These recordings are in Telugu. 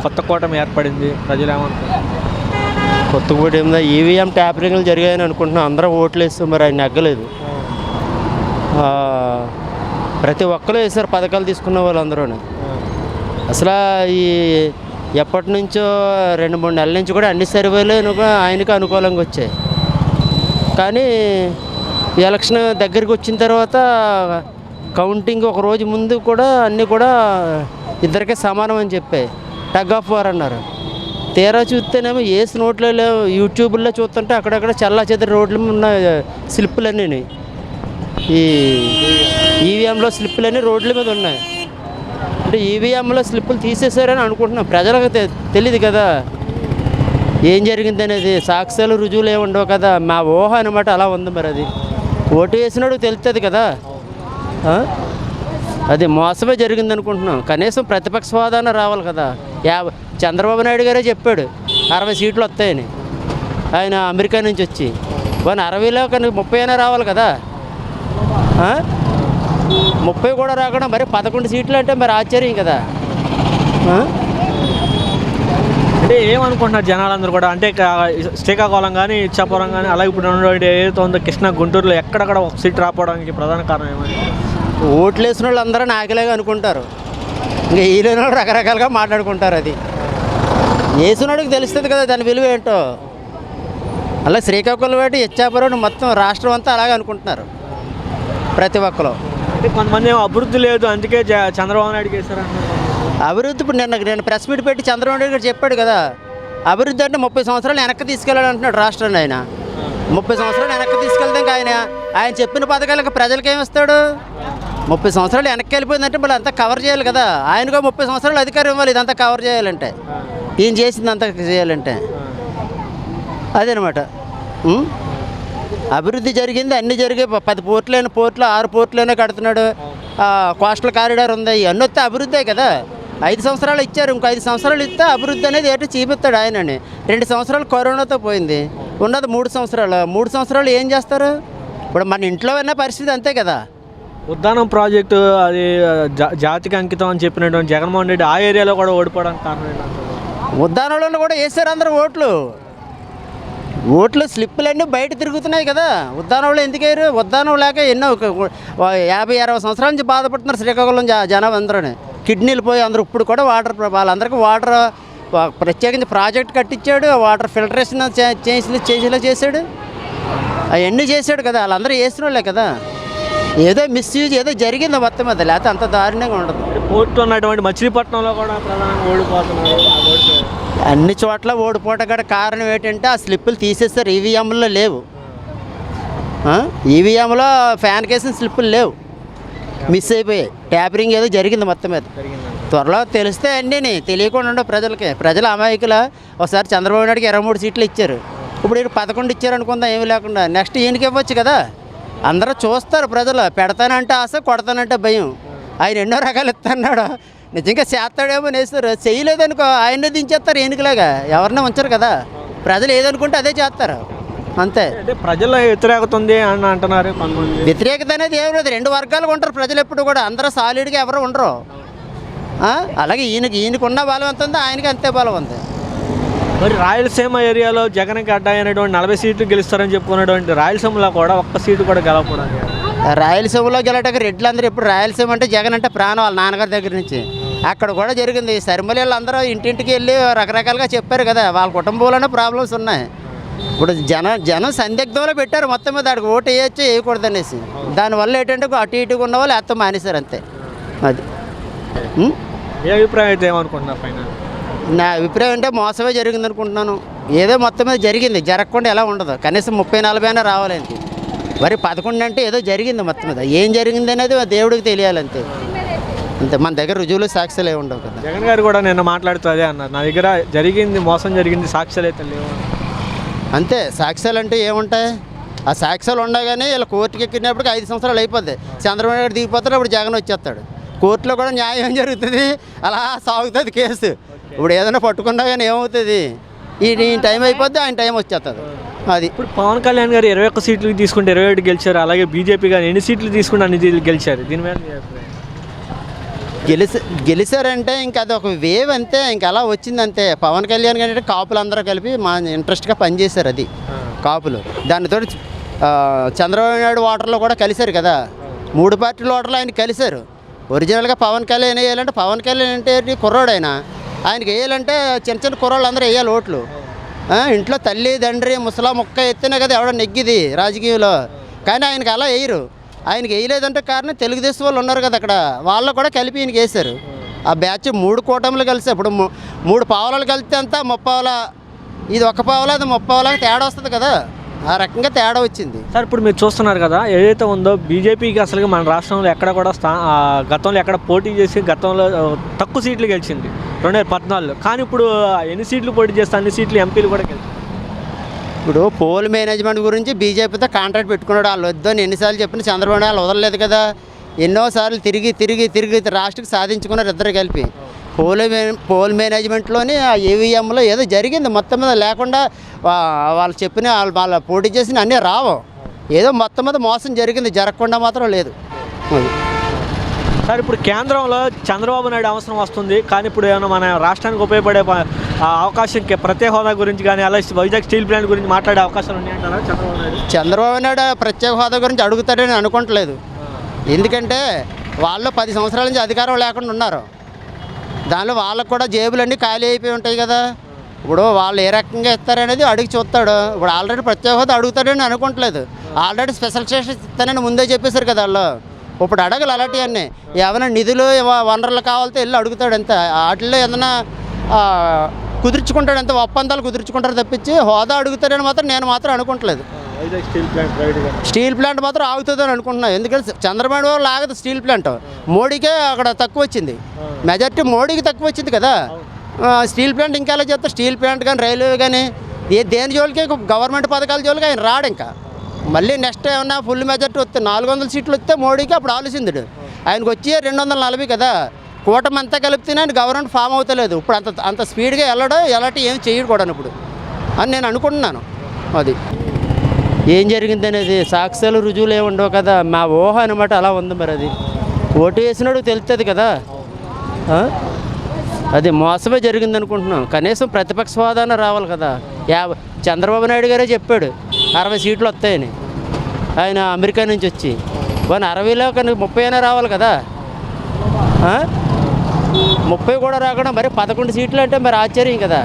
కొత్త కూటమి ఏర్పడింది, ప్రజలు ఏమంటారు? కొత్త కూటమి ఈవీఎం ట్యాపరింగ్లు జరిగాయని అనుకుంటున్నాం. అందరూ ఓట్లు వేస్తాం, మరి ఆయన నెగ్గలేదు. ప్రతి ఒక్కరు వేశారు పథకాలు తీసుకున్న వాళ్ళందరూ. అసలు ఈ ఎప్పటి నుంచో 2-3 నెలల నుంచి కూడా అన్ని సర్వేలు ఆయనకు అనుకూలంగా వచ్చాయి. కానీ ఎలక్షన్ దగ్గరికి వచ్చిన తర్వాత కౌంటింగ్ ఒక రోజు ముందు కూడా అన్నీ కూడా ఇద్దరికే సమానం అని చెప్పాయి. టగ్ ఆఫ్ వార్ అన్నారు. తీరా చూస్తేనేమో వేసి నోట్లో లేవు. యూట్యూబ్లో చూస్తుంటే అక్కడక్కడ చల్లా చెదరి రోడ్ల మీద ఉన్న స్లిప్పులన్నీ, ఈ ఈవీఎంలో స్లిప్పులన్నీ రోడ్ల మీద ఉన్నాయి. అంటే ఈవీఎంలో స్లిప్పులు తీసేశారని అనుకుంటున్నాం. ప్రజలకు తెలియదు కదా ఏం జరిగింది అనేది. సాక్ష్యాలు రుజువులు ఏమి ఉండవు కదా. మా ఊహ అనమాట అలా ఉంది. మరి అది ఓటు వేసినాడు తెలుస్తుంది కదా. అది మోసమే జరిగింది అనుకుంటున్నాం. కనీసం ప్రతిపక్ష హోదాన రావాలి కదా. చంద్రబాబు నాయుడు గారే చెప్పాడు 60 సీట్లు వస్తాయని. ఆయన అమెరికా నుంచి వచ్చి 60లో కానీ 30 అయినా రావాలి కదా. 30 కూడా రాకుండా మరి 11 సీట్లు అంటే మరి ఆశ్చర్యం కదా. అంటే ఏమనుకుంటున్నారు జనాలందరూ కూడా? అంటే శ్రీకాకుళం కానీ ఇచ్చాపురం కానీ అలాగే ఇప్పుడు ఏదైతే ఉందో కృష్ణా గుంటూరులో ఎక్కడక్కడ ఒక సీట్ రాకపోవడానికి ప్రధాన కారణం ఏమని? ఓట్లు వేసిన వాళ్ళు అందరూ నాయకులేగా అనుకుంటారు. ఇంకా ఈలేని వాళ్ళు రకరకాలుగా మాట్లాడుకుంటారు. అది వేసినోడికి తెలుస్తుంది కదా దాని విలువ ఏంటో. అలా శ్రీకాకుళం ఏంటి ఇచ్చాపురం మొత్తం రాష్ట్రం అంతా అలాగే అనుకుంటున్నారు ప్రతి ఒక్కరు. అంటే కొంతమంది అభివృద్ధి లేదు అందుకే చంద్రబాబు నాయుడుకి వేస్తారంటున్నారు. అభివృద్ధి ఇప్పుడు నేను ప్రెస్ మీట్ పెట్టి చంద్రబాబు నాయుడు గారు చెప్పాడు కదా. అభివృద్ధి అంటే 30 సంవత్సరాలు వెనక్కి తీసుకెళ్ళాలి అంటున్నాడు రాష్ట్రాన్ని. ఆయన 30 సంవత్సరాలు వెనక్కి తీసుకెళ్తే ఇంకా ఆయన చెప్పిన పథకాలకు ప్రజలకు ఏమిస్తాడు? 30 సంవత్సరాలు వెనక్కి వెళ్ళిపోయిందంటే మళ్ళీ అంతా కవర్ చేయాలి కదా. ఆయనకో 30 సంవత్సరాలు అధికారం ఇవ్వాలి ఇదంతా కవర్ చేయాలంటే, ఈయన చేసింది అంతా చేయాలంటే. అదేనమాట. అభివృద్ధి జరిగింది, అన్నీ జరిగాయి. 10 పోర్టులైన 6 పోర్టులైనా కడుతున్నాడు. కోస్టల్ కారిడార్ ఉంది. ఇవన్నీ వస్తే అభివృద్ధే కదా. 5 సంవత్సరాలు ఇచ్చారు, ఇంకో 5 సంవత్సరాలు ఇస్తే అభివృద్ధి అనేది ఏంటో చూపిస్తాడు ఆయనని. 2 సంవత్సరాలు కరోనాతో పోయింది, ఉన్నది 3 సంవత్సరాలు. 3 సంవత్సరాలు ఏం చేస్తారు? ఇప్పుడు మన ఇంట్లో ఉన్న పరిస్థితి అంతే కదా. ఉద్దానం ప్రాజెక్టు అది జాతికి అంకితం అని చెప్పినటువంటి జగన్మోహన్ రెడ్డి ఆ ఏరియాలో కూడా ఓడిపోవడానికి కారణం ఏంటంటే ఉద్దానంలో కూడా వేసారు అందరూ ఓట్లు స్లిప్పులన్నీ బయట తిరుగుతున్నాయి కదా. ఉద్దానంలో ఎందుకు వేయరు? ఉద్దానం లేక ఎన్నో 50-60 సంవత్సరాల నుంచి బాధపడుతున్నారు శ్రీకాకుళం జనం అందరూ. కిడ్నీలు పోయి అందరూ ఇప్పుడు కూడా వాళ్ళందరికీ వాటర్ ప్రత్యేకించి ప్రాజెక్ట్ కట్టించాడు. వాటర్ ఫిల్టరేషన్ చేసేలా చేశాడు. అవన్నీ చేశాడు కదా. వాళ్ళందరూ వేసిన వాళ్ళే కదా. ఏదో మిస్యూజ్ ఏదో జరిగింది మొత్తం మీద, లేకపోతే అంత దారుణంగా ఉండదు. పోర్టు ఉన్నటువంటి మచిలీపట్నంలో కూడా ప్రధానంగా ఓడిపోతున్నారు. అన్ని చోట్ల ఓడిపోవటం కూడా కారణం ఏంటంటే ఆ స్లిప్పులు తీసేస్తారు. ఈవీఎంలో లేవు. ఈవీఎంలో ఫ్యాన్ కేసిన స్లిప్పులు లేవు, మిస్ అయిపోయాయి. ట్యాపరింగ్ ఏదో జరిగింది మొత్తం మీద. త్వరలో తెలిస్తే అన్నీ తెలియకుండా ఉండవు ప్రజలకి. ప్రజల అమాయకుల ఒకసారి చంద్రబాబు నాయుడుకి 23 సీట్లు ఇచ్చారు. ఇప్పుడు 11 ఇచ్చారు అనుకుందా, ఏమీ లేకుండా. నెక్స్ట్ ఈయనకి ఇవ్వచ్చు కదా. అందరూ చూస్తారు ప్రజలు. పెడతానంటే ఆశ, కొడతానంటే భయం. ఆయన ఎన్నో రకాలు ఇస్తున్నాడు. నిజంగా చేస్తాడేమో నేస్తారు. చేయలేదనుకో ఆయన్నే దించేస్తారు ఎన్నికలాగా. ఎవరినే ఉంచరు కదా. ప్రజలు ఏదనుకుంటే అదే చేస్తారు అంతే. ప్రజల వ్యతిరేకత ఉంది అని అంటున్నారు. వ్యతిరేకత అనేది ఏం లేదు. 2 వర్గాలుగా ఉంటారు ప్రజలు ఎప్పుడు కూడా. అందరూ సాలిడ్గా ఎవరు ఉండరు. అలాగే ఈయనకున్న బలం ఎంత ఉందో ఆయనకి అంతే బలం ఉంది. మరి రాయలసీమ ఏరియాలో జగన్కి అడ్డాయినటువంటి 40 సీట్లు గెలుస్తారని చెప్పుకున్నటువంటి రాయలసీమలో కూడా ఒక్క సీటు కూడా గెలవకూడదు. రాయలసీమలో గెలటకి రెడ్లు అందరూ ఇప్పుడు రాయలసీమ అంటే జగన్ అంటే ప్రాణం వాళ్ళ నాన్నగారి దగ్గర నుంచి. అక్కడ కూడా జరిగింది. సరిమల అందరూ ఇంటింటికి వెళ్ళి రకరకాలుగా చెప్పారు కదా. వాళ్ళ కుటుంబంలోనే ప్రాబ్లమ్స్ ఉన్నాయి. ఇప్పుడు జనం సందిగ్ధంలో పెట్టారు మొత్తం మీద. అక్కడికి ఓటు వేయచ్చు వేయకూడదు అనేసి. దానివల్ల ఏంటంటే అటు ఇటుగా ఉన్న వాళ్ళు ఎత్త మానేశారు అంతే. అది ఏ అభిప్రాయం అయితే ఏమనుకుంటున్నారు ఫైనల్? నా అభిప్రాయం అంటే మోసమే జరిగింది అనుకుంటున్నాను. ఏదో మొత్తం మీద జరిగింది, జరగకుండా ఎలా ఉండదు. కనీసం 30-40 అయినా రావాలంటే. మరి 11 అంటే ఏదో జరిగింది మొత్తం మీద. ఏం జరిగింది అనేది దేవుడికి తెలియాలంతే. అంతే. మన దగ్గర రుజువులు సాక్ష్యాలు ఏమి ఉండవు కదా. జగన్ గారు కూడా నిన్న మాట్లాడుతూ అదే అన్నారు, నా దగ్గర జరిగింది మోసం జరిగింది, సాక్ష్యాలు అయితే లేవు. అంతే. సాక్ష్యాలు అంటే ఏముంటాయి? ఆ సాక్ష్యాలు ఉండగానే వీళ్ళు కోర్టుకి ఎక్కినప్పటికి 5 సంవత్సరాలు అయిపోద్ది. చంద్రబాబు నాయుడు దిగిపోతాడు, అప్పుడు జగన్ వచ్చేస్తాడు. కోర్టులో కూడా న్యాయం జరుగుతుంది, అలా సాగుతుంది కేసు. ఇప్పుడు ఏదైనా పట్టుకున్నా కానీ ఏమవుతుంది? ఈ టైం అయిపోద్ది, ఆయన టైం వచ్చేస్తుంది. అది ఇప్పుడు పవన్ కళ్యాణ్ గారు 21 సీట్లు తీసుకుంటే 27 గెలిచారు. అలాగే బీజేపీ గారు ఎన్ని సీట్లు తీసుకుంటే అన్ని గెలిచారు. దీని మీద గెలిచారంటే ఇంకా అది ఒక వేవ్ అంతే, ఇంకా అలా వచ్చింది అంతే. పవన్ కళ్యాణ్ గారు కాపులు అందరూ కలిపి మా ఇంట్రెస్ట్గా పనిచేశారు. అది కాపులు దానితో చంద్రబాబు నాయుడు ఓటర్లు కూడా కలిశారు కదా, 3 పార్టీల ఓటర్లు ఆయన కలిశారు. ఒరిజినల్గా పవన్ కళ్యాణ్ వేయాలంటే, పవన్ కళ్యాణ్ అంటే కుర్రోడు ఆయనకి వేయాలంటే చిన్న చిన్న కుర్రోళ్ళు అందరూ వేయాలి ఓట్లు. ఇంట్లో తల్లి తండ్రి ముసలా ముక్క ఎత్తినా కదా ఎవడో నెగ్గిది రాజకీయంలో. కానీ ఆయనకి అలా వేయరు. ఆయనకి వేయలేదంటే కారణం తెలుగుదేశం వాళ్ళు ఉన్నారు కదా అక్కడ, వాళ్ళు కూడా కలిపి ఈయనకి వేశారు. ఆ బ్యాచ్ 3 కూటములు కలిసి ఇప్పుడు 3 పావులాలు కలిస్తే అంతా 30 పావుల, ఇది 1 పావుల, అది 30 పావుల తేడా వస్తుంది కదా, ఆ రకంగా తేడా వచ్చింది. సార్ ఇప్పుడు మీరు చూస్తున్నారు కదా, ఏదైతే ఉందో బీజేపీకి అసలు మన రాష్ట్రంలో ఎక్కడ కూడా గతంలో ఎక్కడ పోటీ చేసి గతంలో తక్కువ సీట్లు గెలిచింది 2014. కానీ ఇప్పుడు ఎన్ని సీట్లు పోటీ చేస్తే అన్ని సీట్లు ఎంపీలు కూడా గెలిచింది. ఇప్పుడు పోల్ మేనేజ్మెంట్ గురించి బీజేపీతో కాంట్రాక్ట్ పెట్టుకున్నాడు. వాళ్ళు వద్దని ఎన్నిసార్లు చెప్పిన చంద్రబాబు నాయుడు వదలలేదు కదా, ఎన్నోసార్లు తిరిగి రాష్ట్రకి సాధించుకున్నారు ఇద్దరు కలిపి. పోల్ మేనేజ్మెంట్లోని ఆ ఈవీఎంలో ఏదో జరిగింది మొత్తం మీద, లేకుండా వాళ్ళు చెప్పిన వాళ్ళ పోటీ చేసిన అన్నీ రావు, ఏదో మొత్తం మీద మోసం జరిగింది, జరగకుండా మాత్రం లేదు. సార్ ఇప్పుడు కేంద్రంలో చంద్రబాబు నాయుడు అవసరం వస్తుంది, కానీ ఇప్పుడు ఏమైనా మన రాష్ట్రానికి ఉపయోగపడే అవకాశం ప్రత్యేక హోదా గురించి కానీ అలా వైజాగ్ స్టీల్ ప్లాంట్ గురించి మాట్లాడే అవకాశాలు ఉన్నాయంటారా చంద్రబాబు నాయుడు ప్రత్యేక హోదా గురించి అడుగుతాడని అనుకోవట్లేదు. ఎందుకంటే వాళ్ళు 10 సంవత్సరాల నుంచి అధికారం లేకుండా ఉన్నారు. దానిలో వాళ్ళకు కూడా జేబులన్నీ ఖాళీ అయిపోయి ఉంటాయి కదా. ఇప్పుడు వాళ్ళు ఏ రకంగా ఇస్తారనేది అడిగి చూస్తాడు. ఇప్పుడు ఆల్రెడీ ప్రత్యేక హోదా అడుగుతాడని అనుకోవట్లేదు, ఆల్రెడీ స్పెషల్ స్టేటస్ ఇస్తానని ముందే చెప్పేశారు కదా వాళ్ళు. ఇప్పుడు అడగలు అలాంటివన్నీ ఏమైనా నిధులు వనరులు కావాలితే వెళ్ళి అడుగుతాడు అంతే. వాటిల్లో ఏదైనా కుదుర్చుకుంటాడు అంతే, ఒప్పందాలు కుదుర్చుకుంటారు తప్పించి హోదా అడుగుతాడని మాత్రం నేను మాత్రం అనుకోవట్లేదు. స్టీల్ ప్లాంట్ మాత్రం ఆగుతుందని అనుకుంటున్నాను. ఎందుకంటే చంద్రబాబు వాళ్ళు ఆగదు స్టీల్ ప్లాంట్, మోడీకే అక్కడ తక్కువ వచ్చింది, మెజార్టీ మోడీకి తక్కువ వచ్చింది కదా. స్టీల్ ప్లాంట్ ఇంకా ఎలా చేస్తారు? స్టీల్ ప్లాంట్ కానీ రైల్వే కానీ దేని జోలికి గవర్నమెంట్ పథకాల జోలికి ఆయన రాడు. ఇంకా మళ్ళీ నెక్స్ట్ ఏమన్నా ఫుల్ మెజార్టీ వస్తే 400 సీట్లు వస్తే మోడీకి అప్పుడు ఆలోచించడు. ఆయనకు వచ్చి 240 కదా, కూటమి అంతా కలిపితేనే ఆయన గవర్నమెంట్ ఫామ్ అవుతలేదు. ఇప్పుడు అంత స్పీడ్గా వెళ్ళడం ఎలాంటి ఏం చేయడు కూడా ఇప్పుడు అని నేను అనుకుంటున్నాను. అది ఏం జరిగింది అనేది సాక్ష్యాలు రుజువులు ఏమి ఉండవు కదా, మా ఊహ అనమాట అలా ఉంది. మరి అది ఓటు వేసినాడు తెలుస్తుంది కదా, అది మోసమే జరిగింది అనుకుంటున్నాం. కనీసం ప్రతిపక్ష హోదాన రావాలి కదా. చంద్రబాబు నాయుడు గారే చెప్పాడు 60 సీట్లు వస్తాయని, ఆయన అమెరికా నుంచి వచ్చి. 60లో కానీ 30 అయినా రావాలి కదా, 30 కూడా రాకుండా మరి 11 సీట్లు అంటే మరి ఆశ్చర్యం కదా.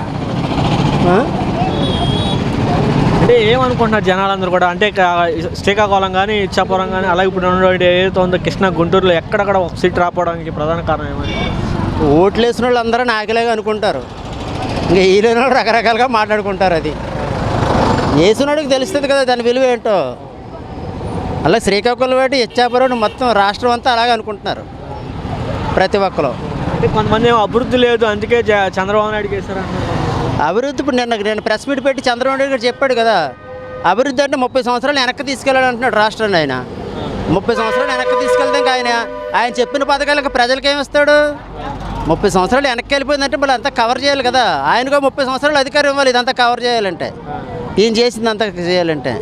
అంటే ఏమనుకుంటున్నారు జనాలందరూ కూడా, అంటే శ్రీకాకుళం కానీ ఇచ్చాపురం కానీ అలాగే ఇప్పుడు ఏదైతే ఉందో కృష్ణా గుంటూరులో ఎక్కడక్కడ ఒక సీట్ రాకపోవడానికి ప్రధాన కారణం ఏమని? ఓట్లు వేసిన వాళ్ళు అందరూ నాయకులేగా అనుకుంటారు, ఇంకా ఈలేని వాళ్ళు రకరకాలుగా మాట్లాడుకుంటారు. అది వేసినోడికి తెలుస్తుంది కదా దాని విలువ ఏంటో. అలా శ్రీకాకుళం ఏంటి ఇచ్చాపురం మొత్తం రాష్ట్రం అంతా అలాగే అనుకుంటున్నారు ప్రతి ఒక్కరు. అంటే కొంతమంది ఏమో అభివృద్ధి లేదు అందుకే చంద్రబాబు నాయుడుకి వేశారు. అభివృద్ధి ఇప్పుడు నేను ప్రెస్ మీట్ పెట్టి చంద్రబాబు నాయుడు గారు చెప్పాడు కదా, అభివృద్ధి అంటే 30 సంవత్సరాలు వెనక్కి తీసుకెళ్ళాలి అంటున్నాడు రాష్ట్రాన్ని. ఆయన 30 సంవత్సరాలు వెనక్కి తీసుకెళ్తే ఇంకా ఆయన చెప్పిన పథకాలకు ప్రజలకి ఏమిస్తాడు? 30 సంవత్సరాలు వెనక్కి వెళ్ళిపోయిందంటే మళ్ళీ అంతా కవర్ చేయాలి కదా. ఆయనగా 30 సంవత్సరాలు అధికారం ఇవ్వాలి ఇదంతా కవర్ చేయాలంటే, ఈయన చేసింది అంతా చేయాలంటే.